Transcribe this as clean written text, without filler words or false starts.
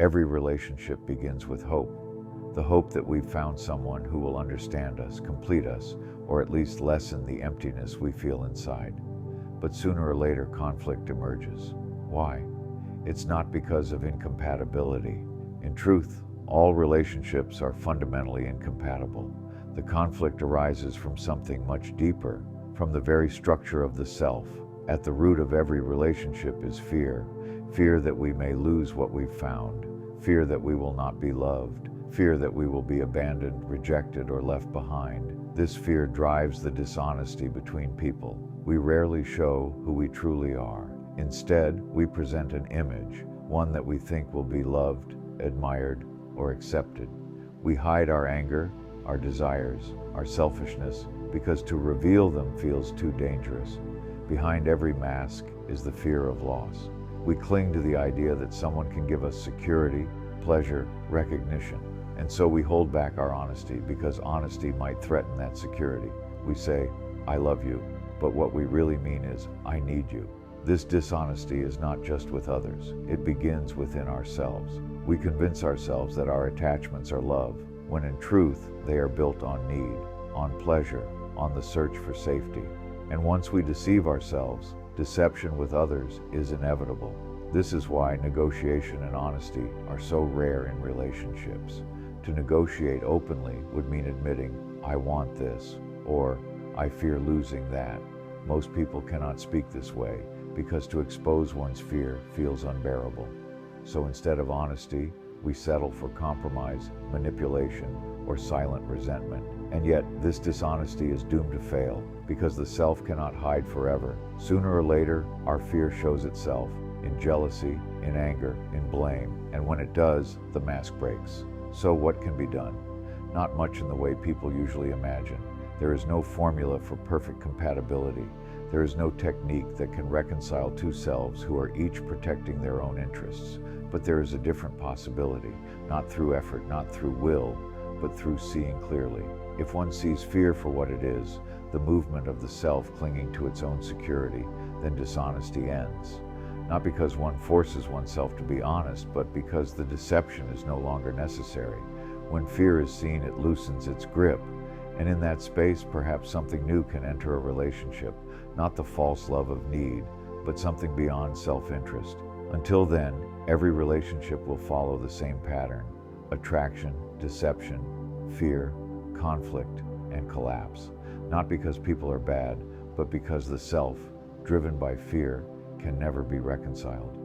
Every relationship begins with hope. The hope that we've found someone who will understand us, complete us, or at least lessen the emptiness we feel inside. But sooner or later, conflict emerges. Why? It's not because of incompatibility. In truth, all relationships are fundamentally incompatible. The conflict arises from something much deeper, from the very structure of the self. At the root of every relationship is fear. Fear that we may lose what we've found. Fear that we will not be loved. Fear that we will be abandoned, rejected, or left behind. This fear drives the dishonesty between people. We rarely show who we truly are. Instead, we present an image, one that we think will be loved, admired, or accepted. We hide our anger, our desires, our selfishness, because to reveal them feels too dangerous. Behind every mask is the fear of loss. We cling to the idea that someone can give us security, pleasure, recognition. And so we hold back our honesty because honesty might threaten that security. We say, "I love you," but what we really mean is, "I need you." This dishonesty is not just with others. It begins within ourselves. We convince ourselves that our attachments are love, when in truth they are built on need, on pleasure, on the search for safety. And once we deceive ourselves, deception with others is inevitable. This is why negotiation and honesty are so rare in relationships. To negotiate openly would mean admitting, "I want this," or "I fear losing that." Most people cannot speak this way because to expose one's fear feels unbearable. So instead of honesty, we settle for compromise, manipulation, or silent resentment. And yet, this dishonesty is doomed to fail because the self cannot hide forever. Sooner or later, our fear shows itself in jealousy, in anger, in blame, and when it does, the mask breaks. So what can be done? Not much in the way people usually imagine. There is no formula for perfect compatibility. There is no technique that can reconcile two selves who are each protecting their own interests. But there is a different possibility, not through effort, not through will, but through seeing clearly. If one sees fear for what it is, the movement of the self clinging to its own security, then dishonesty ends. Not because one forces oneself to be honest, but because the deception is no longer necessary. When fear is seen, it loosens its grip. And in that space, perhaps something new can enter a relationship, not the false love of need, but something beyond self-interest. Until then, every relationship will follow the same pattern: attraction, deception, fear, conflict, and collapse. Not because people are bad, but because the self, driven by fear, can never be reconciled.